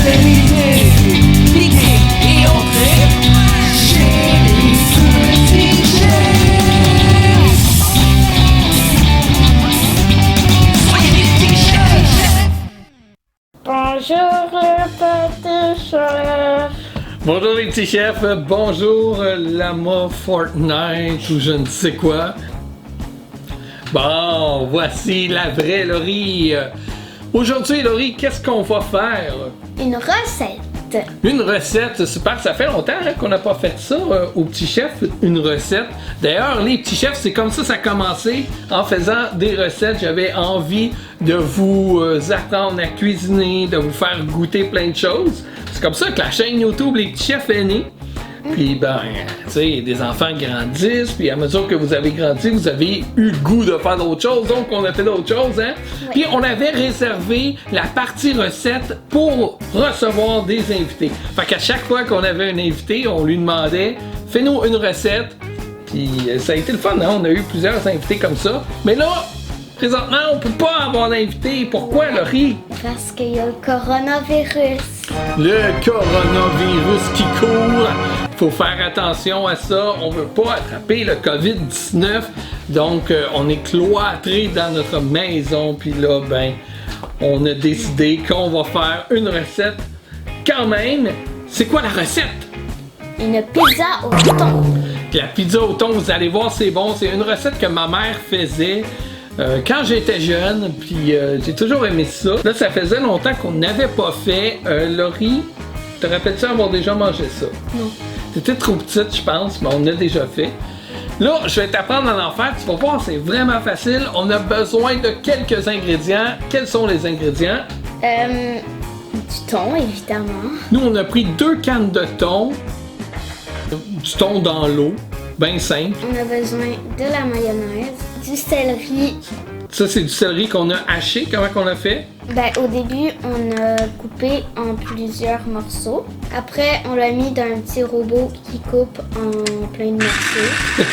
c'est l'idée. Piquer et entrer chez les petits chefs. Soyez les petits chefs. Bonjour le petit chef. Bonjour les petits chefs, bonjour Lama Fortnite ou je ne sais quoi. Bon, voici la vraie Laurie. Aujourd'hui Laurie, qu'est-ce qu'on va faire? Une recette. Une recette, super, ça fait longtemps qu'on n'a pas fait ça aux petits chefs, une recette. D'ailleurs, les petits chefs, c'est comme ça a commencé, en faisant des recettes. J'avais envie de vous apprendre à cuisiner, de vous faire goûter plein de choses. C'est comme ça que la chaîne YouTube Les Petits Chefs est née. Puis ben, tu sais, des enfants grandissent, puis à mesure que vous avez grandi, vous avez eu le goût de faire d'autres choses, donc on a fait d'autres choses, hein? Oui. Puis on avait réservé la partie recette pour recevoir des invités. Fait qu'à chaque fois qu'on avait un invité, on lui demandait, fais-nous une recette, puis ça a été le fun, hein? On a eu plusieurs invités comme ça, mais là, présentement, on peut pas avoir d'invités. Pourquoi, Laurie? Parce qu'il y a le coronavirus. Le coronavirus qui court. Faut faire attention à ça. On veut pas attraper le COVID-19. Donc, on est cloîtrés dans notre maison. Puis là, ben, on a décidé qu'on va faire une recette quand même. C'est quoi la recette? Une pizza au thon. Puis la pizza au thon, vous allez voir, c'est bon. C'est une recette que ma mère faisait. Quand j'étais jeune, puis j'ai toujours aimé ça. Là, ça faisait longtemps qu'on n'avait pas fait. Laurie, te rappelles-tu avoir déjà mangé ça? Non. T'étais trop petite, je pense, mais on l'a déjà fait. Là, je vais t'apprendre à en faire. Tu vas voir, c'est vraiment facile. On a besoin de quelques ingrédients. Quels sont les ingrédients? Du thon, évidemment. Nous, on a pris 2 cannes de thon. Du thon dans l'eau. Bien simple. On a besoin de la mayonnaise, du céleri. Ça, c'est du céleri qu'on a haché. Comment qu'on a fait? Ben, au début, on a coupé en plusieurs morceaux. Après, on l'a mis dans un petit robot qui coupe en plein de morceaux.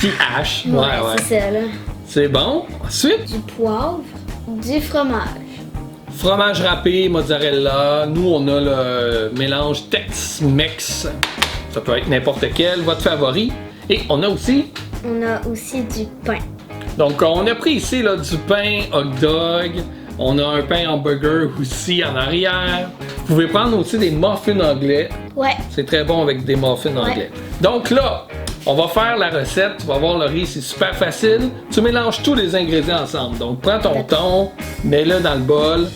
Qui hache. Ouais, c'est ça, là. C'est bon. Ensuite? Du poivre, du fromage. Fromage râpé, mozzarella. Nous, on a le mélange Tex-Mex. Ça peut être n'importe quel, votre favori. Et on a aussi du pain. Donc, on a pris ici là, du pain hot dog. On a un pain hamburger aussi en arrière. Vous pouvez prendre aussi des muffins anglais. Ouais. C'est très bon avec des muffins anglais. Donc là, on va faire la recette. Tu vas voir, Laurie, c'est super facile. Tu mélanges tous les ingrédients ensemble. Donc, prends ton thon, mets-le dans le bol.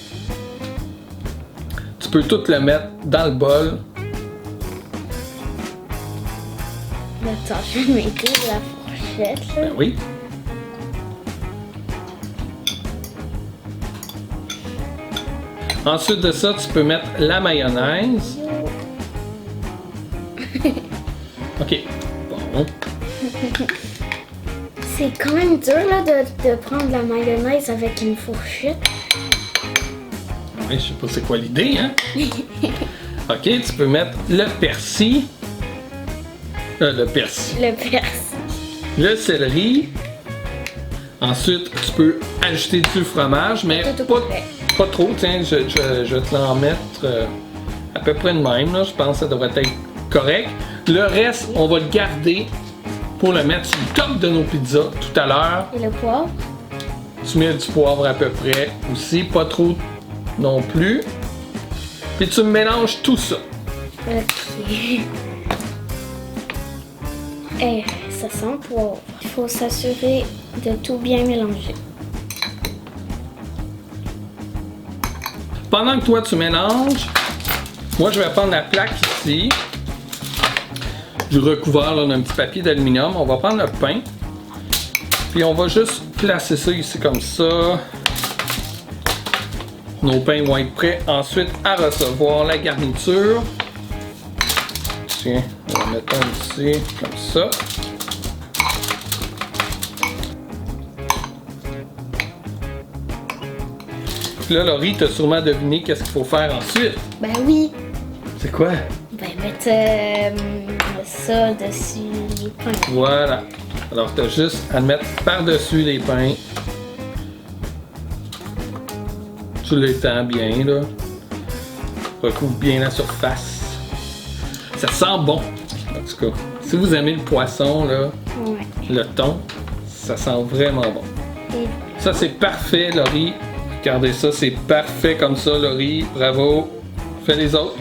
Tu peux tout le mettre dans le bol. Attends, je vais mettre la fourchette, là. Ben oui. Ensuite de ça, tu peux mettre la mayonnaise. Ok. Bon. C'est quand même dur là, de prendre la mayonnaise avec une fourchette. Ouais, je sais pas c'est quoi l'idée, hein? Ok, tu peux mettre le persil. Le persil. Le céleri. Ensuite, tu peux ajouter du fromage, mais pas trop. Tiens, je vais te l'en mettre à peu près de même. Là. Je pense que ça devrait être correct. Le reste, on va le garder pour le mettre sur le top de nos pizzas tout à l'heure. Et le poivre? Tu mets du poivre à peu près aussi, pas trop non plus. Puis tu mélanges tout ça. Ok. Eh, ça sent le poivre. Il faut s'assurer de tout bien mélanger. Pendant que toi tu mélanges, moi je vais prendre la plaque ici, du recouvert d'un petit papier d'aluminium. On va prendre le pain, puis on va juste placer ça ici comme ça. Nos pains vont être prêts ensuite à recevoir la garniture. Tiens, on va mettre un ici, comme ça. Puis là, Laurie, t'as sûrement deviné qu'est-ce qu'il faut faire ensuite. Ben oui. C'est quoi? Ben mettre ça dessus les pains. Voilà. Alors, t'as juste à le mettre par-dessus les pains. Tu l'étends bien, là. recouvre bien la surface. Ça sent bon, en tout cas. Si vous aimez le poisson, là, Ouais. le thon, ça sent vraiment bon. Et Ça, c'est parfait, Laurie. Regardez ça, c'est parfait comme ça, Laurie. Bravo. Fais les autres.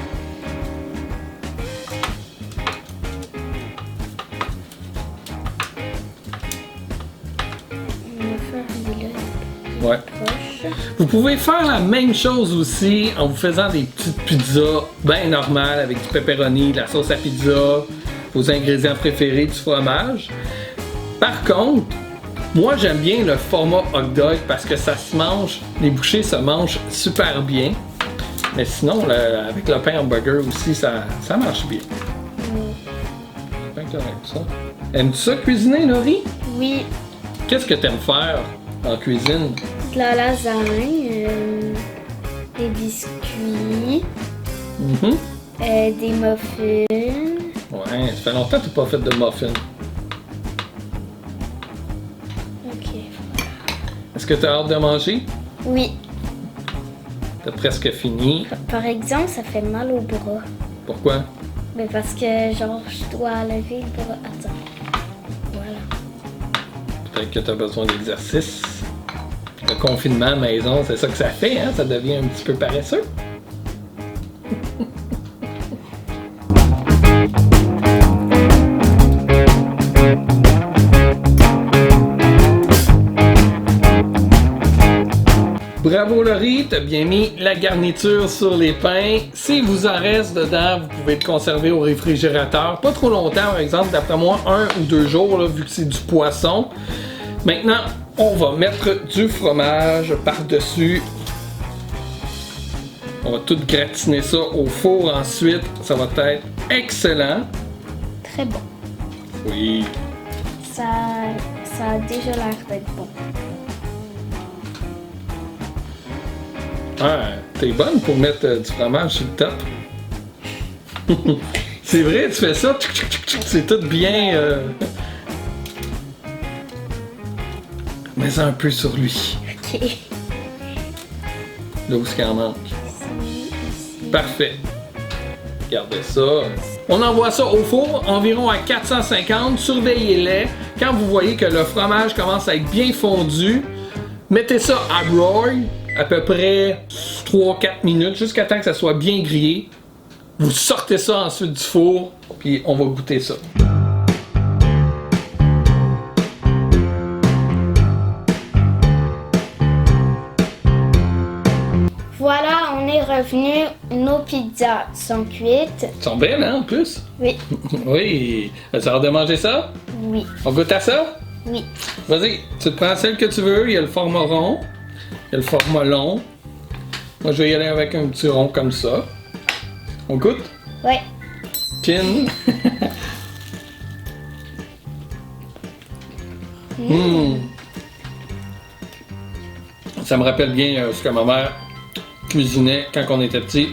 on va faire des là Ouais. proches. Vous pouvez faire la même chose aussi en vous faisant des petites pizzas bien normales avec du pepperoni, de la sauce à pizza, vos ingrédients préférés, du fromage. Par contre, moi j'aime bien le format hot dog parce que ça se mange, les bouchées se mangent super bien. Mais sinon, avec le pain hamburger aussi, ça marche bien. C'est bien correct ça. Aimes-tu ça cuisiner, Laurie? Oui, Qu'est-ce que t'aimes faire en cuisine? de la lasagne, des biscuits, Mhm. des muffins. Ouais, ça fait longtemps que t'as pas fait de muffins. Ok. Est-ce que t'as hâte de manger? Oui, T'as presque fini. par exemple, ça fait mal au bras. Pourquoi? Mais parce que, genre, je dois lever le bras. Attends. Voilà. Peut-être que t'as besoin d'exercice. Le confinement à la maison, c'est ça que ça fait, hein? Ça devient un petit peu paresseux. Bravo Laurie, t'as bien mis la garniture sur les pains. S'il vous en reste dedans, vous pouvez le conserver au réfrigérateur. Pas trop longtemps, par exemple, d'après moi, 1 ou 2 jours, là, vu que c'est du poisson. Maintenant, on va mettre du fromage par-dessus. On va tout gratiner ça au four ensuite. Ça va être excellent. Très bon. Oui. Ça a déjà l'air d'être bon. Ah, t'es bonne pour mettre du fromage sur le top. C'est vrai, tu fais ça, tchic, tchic, tchic, tchic, c'est tout bien. Mets un peu sur lui. Ok. Là où ce qu'il en manque. Ici. Parfait. Regardez ça. On envoie ça au four environ à 450. Surveillez-les. Quand vous voyez que le fromage commence à être bien fondu, mettez ça à broil à peu près 3-4 minutes jusqu'à temps que ça soit bien grillé. Vous sortez ça ensuite du four, puis on va goûter ça. Voilà, on est revenu. Nos pizzas sont cuites. Elles sont belles, hein, en plus? Oui. Oui. Ça hâte de manger ça? Oui. On goûte à ça? Oui. Vas-y, tu te prends celle que tu veux. Il y a le format rond. Il y a le format long. Moi, je vais y aller avec un petit rond comme ça. On goûte? Ouais. Chin. Ça me rappelle bien ce que ma mère cuisinait quand on était petit.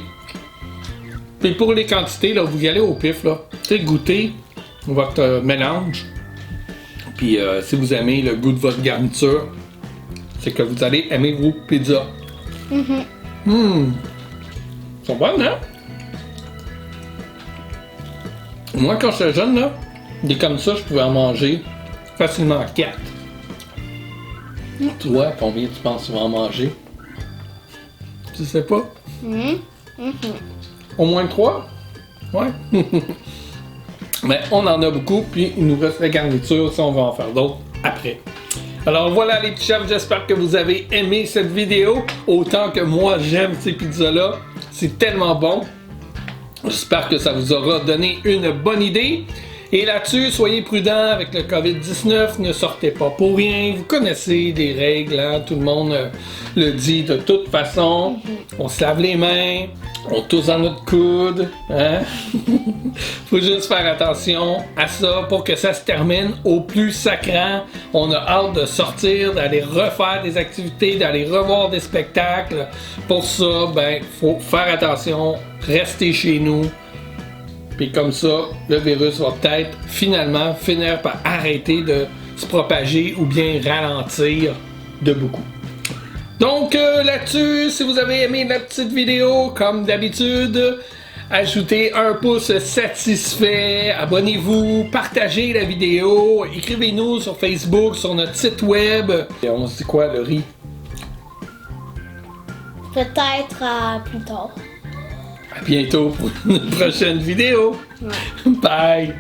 Puis pour les quantités, là, vous y allez au pif, là. Tu sais, goûtez votre mélange. Puis si vous aimez le goût de votre garniture, c'est que vous allez aimer vos pizzas. Elles sont bonnes, hein? Moi, quand j'étais jeune, là, des comme ça, je pouvais en manger facilement 4. Toi, combien tu penses que tu vas en manger? Tu sais pas? Au moins 3? Ouais. Mais on en a beaucoup, puis il nous reste la garniture, si on va en faire d'autres après. Alors voilà les petits chefs, j'espère que vous avez aimé cette vidéo, autant que moi j'aime ces pizzas-là. C'est tellement bon. J'espère que ça vous aura donné une bonne idée. Et là-dessus, soyez prudents avec le COVID-19, ne sortez pas pour rien. Vous connaissez les règles, hein? Tout le monde le dit de toute façon. On se lave les mains, on tousse dans notre coude. Hein? Faut juste faire attention à ça pour que ça se termine au plus sacrant. On a hâte de sortir, d'aller refaire des activités, d'aller revoir des spectacles. Pour ça, ben, faut faire attention, rester chez nous. Puis comme ça, le virus va peut-être finalement finir par arrêter de se propager ou bien ralentir de beaucoup. Donc là-dessus, si vous avez aimé la petite vidéo, comme d'habitude, ajoutez un pouce satisfait, abonnez-vous, partagez la vidéo, écrivez-nous sur Facebook, sur notre site web. Et on se dit quoi, Laurie? Peut-être à plus tard. À bientôt pour une prochaine vidéo. Ouais. Bye!